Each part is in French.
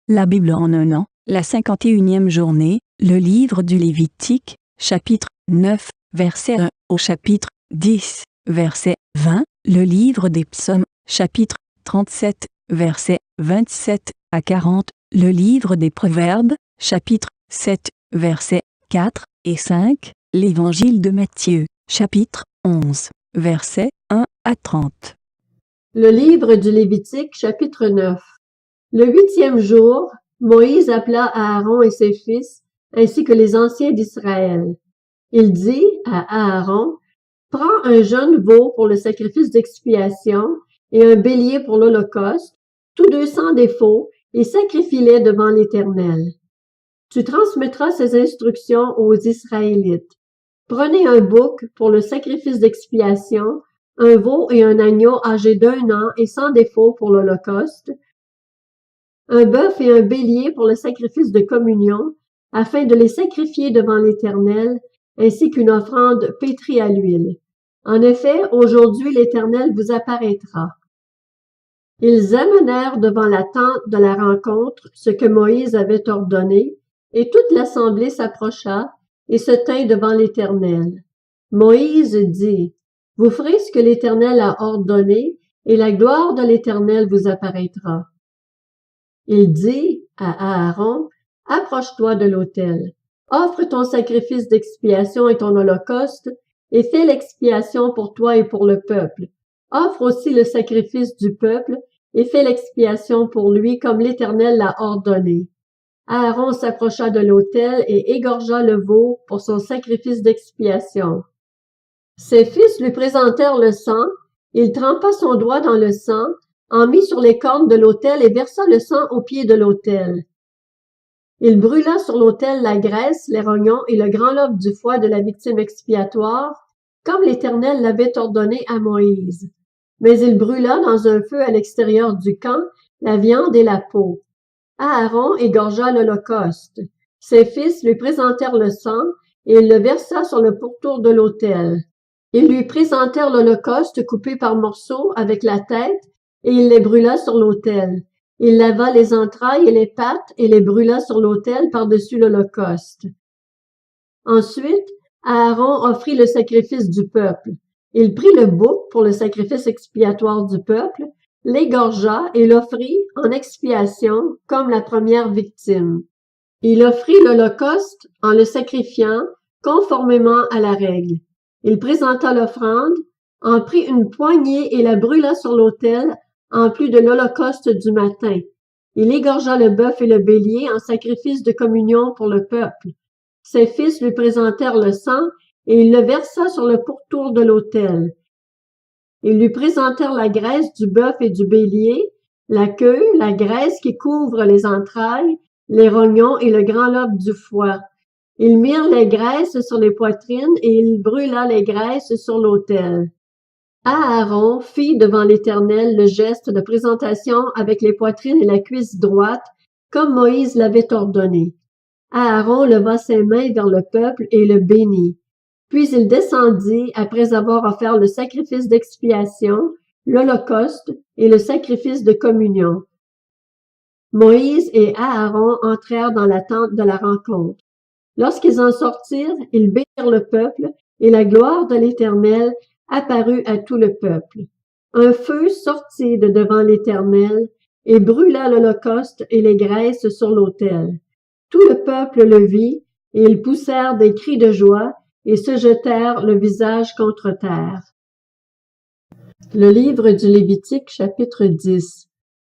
La Bible en un an, la 51e journée, le livre du Lévitique, chapitre 9, verset 1 au chapitre 10, verset 20, le livre des Psaumes, chapitre 37, verset 27 à 40, le livre des Proverbes, chapitre 7, versets 4 et 5, l'évangile de Matthieu, chapitre 11, versets 1 à 30. Le livre du Lévitique, chapitre 9. Le 8e jour, Moïse appela Aaron et ses fils, ainsi que les anciens d'Israël. Il dit à Aaron, « Prends un jeune veau pour le sacrifice d'expiation et un bélier pour l'Holocauste, tous deux sans défaut, et sacrifie-les devant l'Éternel. Tu transmettras ces instructions aux Israélites. Prenez un bouc pour le sacrifice d'expiation, un veau et un agneau âgés d'1 an et sans défaut pour l'Holocauste, un bœuf et un bélier pour le sacrifice de communion, afin de les sacrifier devant l'Éternel, ainsi qu'une offrande pétrie à l'huile. En effet, aujourd'hui l'Éternel vous apparaîtra. » Ils amenèrent devant la tente de la rencontre ce que Moïse avait ordonné, et toute l'assemblée s'approcha et se tint devant l'Éternel. Moïse dit, « Vous ferez ce que l'Éternel a ordonné, et la gloire de l'Éternel vous apparaîtra. » Il dit à Aaron, « Approche-toi de l'autel, offre ton sacrifice d'expiation et ton holocauste, et fais l'expiation pour toi et pour le peuple. Offre aussi le sacrifice du peuple, et fais l'expiation pour lui comme l'Éternel l'a ordonné. » Aaron s'approcha de l'autel et égorgea le veau pour son sacrifice d'expiation. Ses fils lui présentèrent le sang, il trempa son doigt dans le sang, en mit sur les cornes de l'autel et versa le sang au pied de l'autel. Il brûla sur l'autel la graisse, les rognons et le grand lobe du foie de la victime expiatoire, comme l'Éternel l'avait ordonné à Moïse. Mais il brûla dans un feu à l'extérieur du camp la viande et la peau. Aaron égorgea l'Holocauste. Ses fils lui présentèrent le sang, et il le versa sur le pourtour de l'autel. Ils lui présentèrent l'Holocauste coupé par morceaux avec la tête, et il les brûla sur l'autel. Il lava les entrailles et les pattes et les brûla sur l'autel par-dessus l'Holocauste. Ensuite, Aaron offrit le sacrifice du peuple. Il prit le bouc pour le sacrifice expiatoire du peuple, l'égorgea et l'offrit en expiation comme la première victime. Il offrit l'Holocauste en le sacrifiant conformément à la règle. Il présenta l'offrande, en prit une poignée et la brûla sur l'autel en plus de l'Holocauste du matin. Il égorgea le bœuf et le bélier en sacrifice de communion pour le peuple. Ses fils lui présentèrent le sang et il le versa sur le pourtour de l'autel. Ils lui présentèrent la graisse du bœuf et du bélier, la queue, la graisse qui couvre les entrailles, les rognons et le grand lobe du foie. Ils mirent les graisses sur les poitrines et il brûla les graisses sur l'autel. Aaron fit devant l'Éternel le geste de présentation avec les poitrines et la cuisse droite, comme Moïse l'avait ordonné. Aaron leva ses mains vers le peuple et le bénit. Puis il descendit après avoir offert le sacrifice d'expiation, l'Holocauste et le sacrifice de communion. Moïse et Aaron entrèrent dans la tente de la rencontre. Lorsqu'ils en sortirent, ils bénirent le peuple, et la gloire de l'Éternel apparut à tout le peuple. Un feu sortit de devant l'Éternel et brûla l'Holocauste et les graisses sur l'autel. Tout le peuple le vit, et ils poussèrent des cris de joie et se jetèrent le visage contre terre. Le livre du Lévitique, chapitre 10.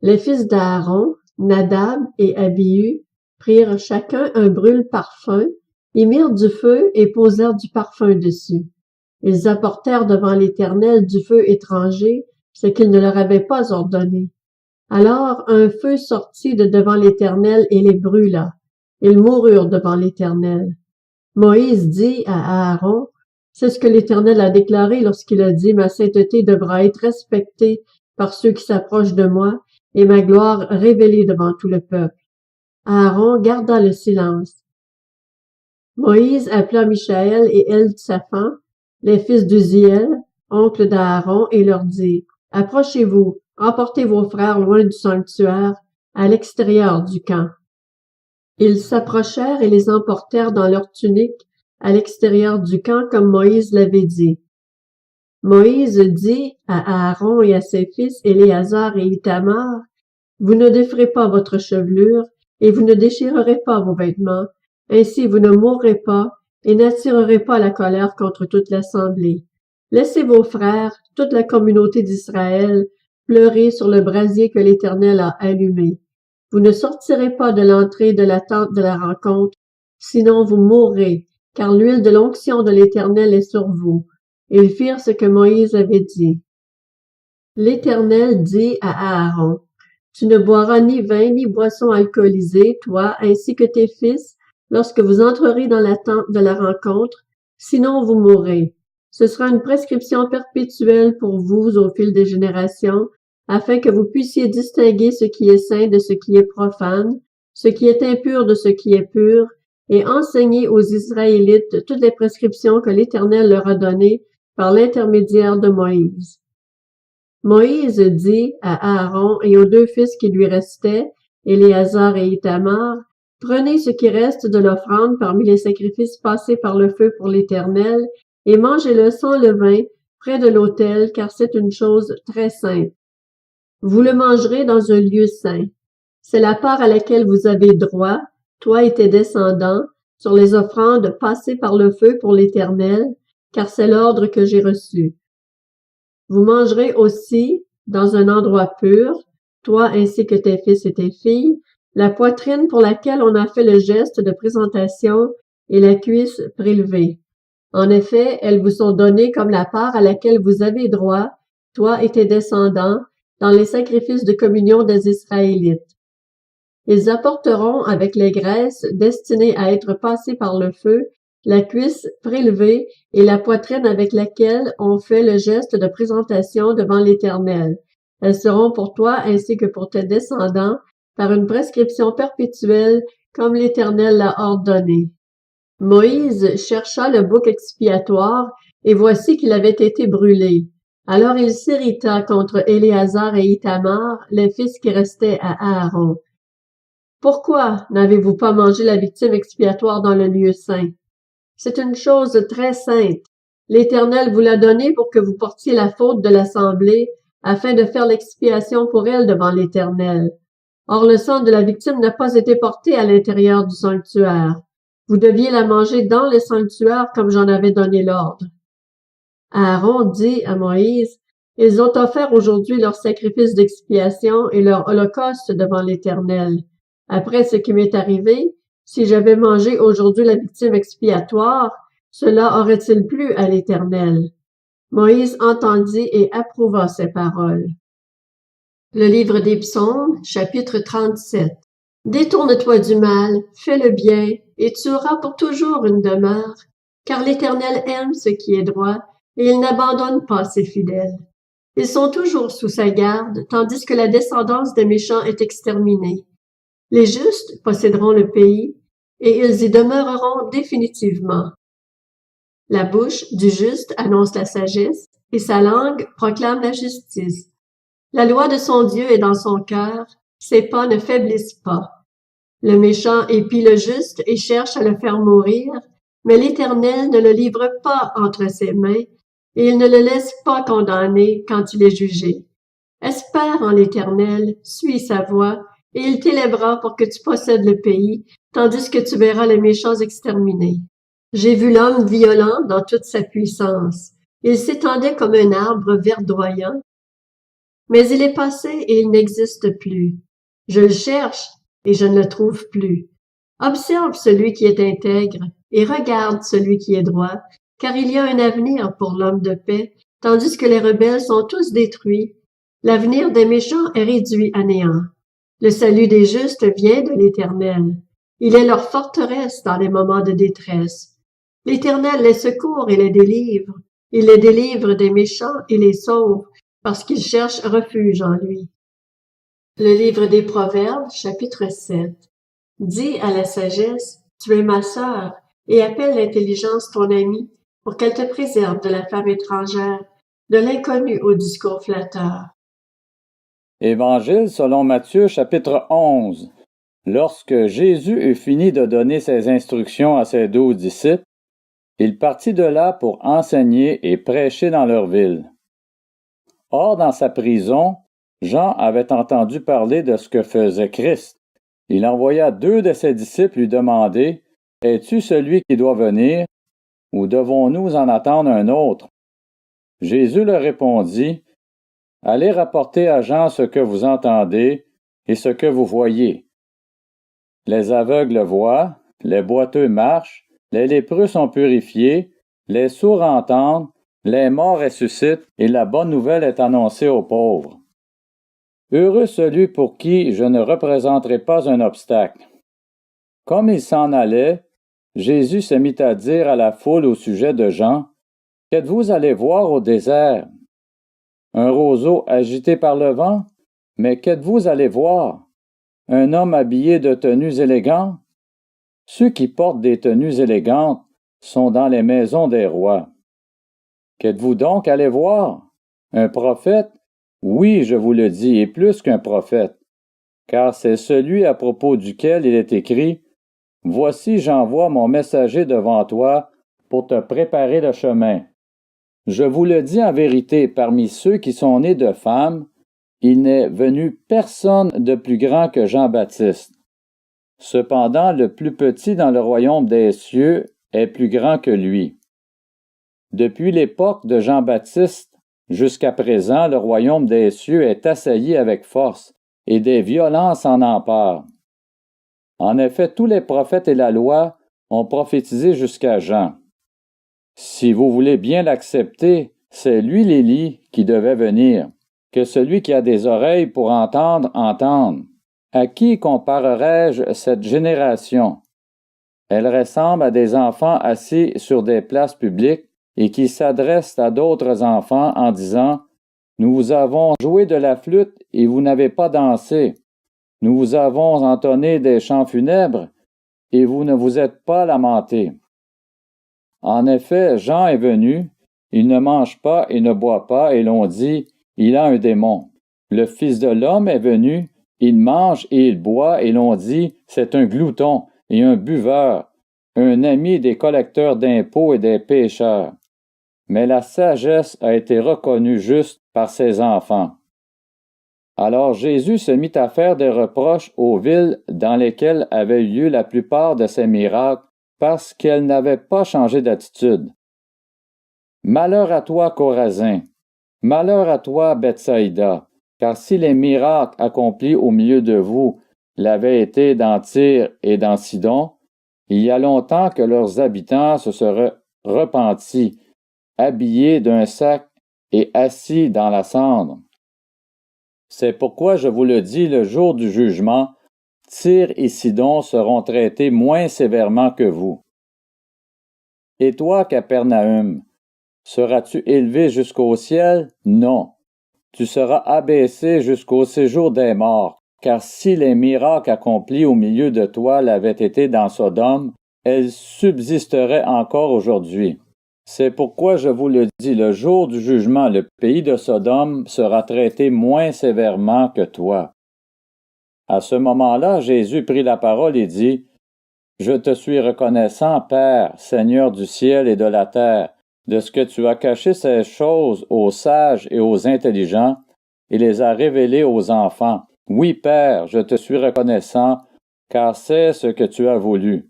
Les fils d'Aaron, Nadab et Abihu, prirent chacun un brûle-parfum, y mirent du feu et posèrent du parfum dessus. Ils apportèrent devant l'Éternel du feu étranger, ce qu'il ne leur avait pas ordonné. Alors un feu sortit de devant l'Éternel et les brûla. Ils moururent devant l'Éternel. Moïse dit à Aaron, « C'est ce que l'Éternel a déclaré lorsqu'il a dit, « Ma sainteté devra être respectée par ceux qui s'approchent de moi, et ma gloire révélée devant tout le peuple. » Aaron garda le silence. Moïse appela Michaël et Eltsaphan, les fils d'Uziel, oncle d'Aaron, et leur dit, « Approchez-vous, emportez vos frères loin du sanctuaire, à l'extérieur du camp. Ils s'approchèrent et les emportèrent dans leurs tuniques à l'extérieur du camp comme Moïse l'avait dit. Moïse dit à Aaron et à ses fils Éléazar et Ithamar, « Vous ne déferez pas votre chevelure et vous ne déchirerez pas vos vêtements, ainsi vous ne mourrez pas et n'attirerez pas la colère contre toute l'assemblée. Laissez vos frères, toute la communauté d'Israël, pleurer sur le brasier que l'Éternel a allumé. Vous ne sortirez pas de l'entrée de la tente de la rencontre, sinon vous mourrez, car l'huile de l'onction de l'Éternel est sur vous. » Et ils firent ce que Moïse avait dit. L'Éternel dit à Aaron, « Tu ne boiras ni vin ni boisson alcoolisée, toi, ainsi que tes fils, lorsque vous entrerez dans la tente de la rencontre, sinon vous mourrez. Ce sera une prescription perpétuelle pour vous au fil des générations, afin que vous puissiez distinguer ce qui est saint de ce qui est profane, ce qui est impur de ce qui est pur, et enseigner aux Israélites toutes les prescriptions que l'Éternel leur a données par l'intermédiaire de Moïse. » Moïse dit à Aaron et aux deux fils qui lui restaient, Éléazar et Ithamar, « Prenez ce qui reste de l'offrande parmi les sacrifices passés par le feu pour l'Éternel, et mangez-le sans levain près de l'autel, car c'est une chose très sainte. Vous le mangerez dans un lieu saint. C'est la part à laquelle vous avez droit, toi et tes descendants, sur les offrandes passées par le feu pour l'Éternel, car c'est l'ordre que j'ai reçu. Vous mangerez aussi, dans un endroit pur, toi ainsi que tes fils et tes filles, la poitrine pour laquelle on a fait le geste de présentation et la cuisse prélevée. En effet, elles vous sont données comme la part à laquelle vous avez droit, toi et tes descendants, dans les sacrifices de communion des Israélites. Ils apporteront avec les graisses destinées à être passées par le feu, la cuisse prélevée et la poitrine avec laquelle on fait le geste de présentation devant l'Éternel. Elles seront pour toi ainsi que pour tes descendants par une prescription perpétuelle comme l'Éternel l'a ordonné. Moïse chercha le bouc expiatoire et voici qu'il avait été brûlé. Alors il s'irrita contre Éléazar et Ithamar, les fils qui restaient à Aaron. « Pourquoi n'avez-vous pas mangé la victime expiatoire dans le lieu saint? C'est une chose très sainte. L'Éternel vous l'a donnée pour que vous portiez la faute de l'assemblée, afin de faire l'expiation pour elle devant l'Éternel. Or le sang de la victime n'a pas été porté à l'intérieur du sanctuaire. Vous deviez la manger dans le sanctuaire comme j'en avais donné l'ordre. » Aaron dit à Moïse, « Ils ont offert aujourd'hui leur sacrifice d'expiation et leur holocauste devant l'Éternel. Après ce qui m'est arrivé, si j'avais mangé aujourd'hui la victime expiatoire, cela aurait-il plu à l'Éternel? » Moïse entendit et approuva ces paroles. Le livre des Psaumes, chapitre 37. Détourne-toi du mal, fais le bien, et tu auras pour toujours une demeure, car l'Éternel aime ce qui est droit, et il n'abandonne pas ses fidèles. Ils sont toujours sous sa garde, tandis que la descendance des méchants est exterminée. Les justes posséderont le pays, et ils y demeureront définitivement. La bouche du juste annonce la sagesse, et sa langue proclame la justice. La loi de son Dieu est dans son cœur, ses pas ne faiblissent pas. Le méchant épie le juste et cherche à le faire mourir, mais l'Éternel ne le livre pas entre ses mains, et il ne le laisse pas condamner quand il est jugé. Espère en l'Éternel, suis sa voie, et il t'élèvera pour que tu possèdes le pays, tandis que tu verras les méchants exterminés. J'ai vu l'homme violent dans toute sa puissance. Il s'étendait comme un arbre verdoyant, mais il est passé et il n'existe plus. Je le cherche et je ne le trouve plus. Observe celui qui est intègre et regarde celui qui est droit, car il y a un avenir pour l'homme de paix, tandis que les rebelles sont tous détruits. L'avenir des méchants est réduit à néant. Le salut des justes vient de l'Éternel. Il est leur forteresse dans les moments de détresse. L'Éternel les secourt et les délivre. Il les délivre des méchants et les sauve, parce qu'ils cherchent refuge en lui. Le livre des Proverbes, chapitre 7. Dis à la sagesse, tu es ma sœur, et appelle l'intelligence ton amie, pour qu'elle te préserve de la femme étrangère, de l'inconnu au discours flatteur. Évangile selon Matthieu chapitre 11. Lorsque Jésus eut fini de donner ses instructions à ses 12 disciples, il partit de là pour enseigner et prêcher dans leur ville. Or, dans sa prison, Jean avait entendu parler de ce que faisait Christ. Il envoya 2 de ses disciples lui demander « Es-tu celui qui doit venir, ou devons-nous en attendre un autre? » Jésus leur répondit « Allez rapporter à Jean ce que vous entendez et ce que vous voyez. Les aveugles voient, les boiteux marchent, les lépreux sont purifiés, les sourds entendent, les morts ressuscitent, et la bonne nouvelle est annoncée aux pauvres. Heureux celui pour qui je ne représenterai pas un obstacle. » Comme il s'en allait, Jésus se mit à dire à la foule au sujet de Jean, « Qu'êtes-vous allés voir au désert? Un roseau agité par le vent? Mais qu'êtes-vous allés voir? Un homme habillé de tenues élégantes? Ceux qui portent des tenues élégantes sont dans les maisons des rois. Qu'êtes-vous donc allés voir? Un prophète? Oui, je vous le dis, et plus qu'un prophète, car c'est celui à propos duquel il est écrit, « Voici j'envoie mon messager devant toi pour te préparer le chemin. » Je vous le dis en vérité, parmi ceux qui sont nés de femmes, il n'est venu personne de plus grand que Jean-Baptiste. Cependant, le plus petit dans le royaume des cieux est plus grand que lui. Depuis l'époque de Jean-Baptiste jusqu'à présent, le royaume des cieux est assailli avec force, et des violences en emparent. En effet, tous les prophètes et la loi ont prophétisé jusqu'à Jean. Si vous voulez bien l'accepter, c'est lui l'Élie qui devait venir. Que celui qui a des oreilles pour entendre, entende. À qui comparerai-je cette génération? Elle ressemble à des enfants assis sur des places publiques et qui s'adressent à d'autres enfants en disant « Nous vous avons joué de la flûte et vous n'avez pas dansé. Nous vous avons entonné des chants funèbres et vous ne vous êtes pas lamentés. » En effet, Jean est venu, il ne mange pas et ne boit pas, et l'on dit « Il a un démon. » Le Fils de l'homme est venu, il mange et il boit, et l'on dit « C'est un glouton et un buveur, un ami des collecteurs d'impôts et des pécheurs. » Mais la sagesse a été reconnue juste par ses enfants. Alors Jésus se mit à faire des reproches aux villes dans lesquelles avaient eu lieu la plupart de ses miracles, parce qu'elles n'avaient pas changé d'attitude. Malheur à toi, Chorazin! Malheur à toi, Bethsaïda! Car si les miracles accomplis au milieu de vous l'avaient été dans Tyr et dans Sidon, il y a longtemps que leurs habitants se seraient repentis, habillés d'un sac et assis dans la cendre. C'est pourquoi je vous le dis, le jour du jugement, Tyr et Sidon seront traités moins sévèrement que vous. Et toi, Capernaüm, seras-tu élevé jusqu'au ciel? Non. Tu seras abaissé jusqu'au séjour des morts, car si les miracles accomplis au milieu de toi l'avaient été dans Sodome, elles subsisteraient encore aujourd'hui. C'est pourquoi je vous le dis, le jour du jugement, le pays de Sodome sera traité moins sévèrement que toi. À ce moment-là, Jésus prit la parole et dit, « Je te suis reconnaissant, Père, Seigneur du ciel et de la terre, de ce que tu as caché ces choses aux sages et aux intelligents et les as révélées aux enfants. Oui, Père, je te suis reconnaissant, car c'est ce que tu as voulu.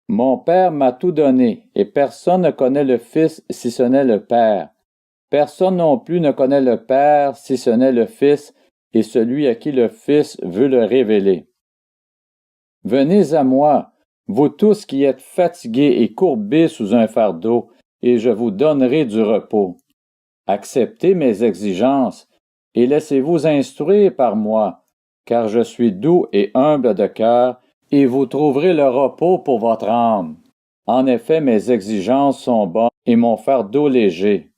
Mon Père m'a tout donné, et personne ne connaît le Fils si ce n'est le Père. Personne non plus ne connaît le Père si ce n'est le Fils, et celui à qui le Fils veut le révéler. Venez à moi, vous tous qui êtes fatigués et courbés sous un fardeau, et je vous donnerai du repos. Acceptez mes exigences, et laissez-vous instruire par moi, car je suis doux et humble de cœur, et vous trouverez le repos pour votre âme. En effet, mes exigences sont bonnes et mon fardeau léger.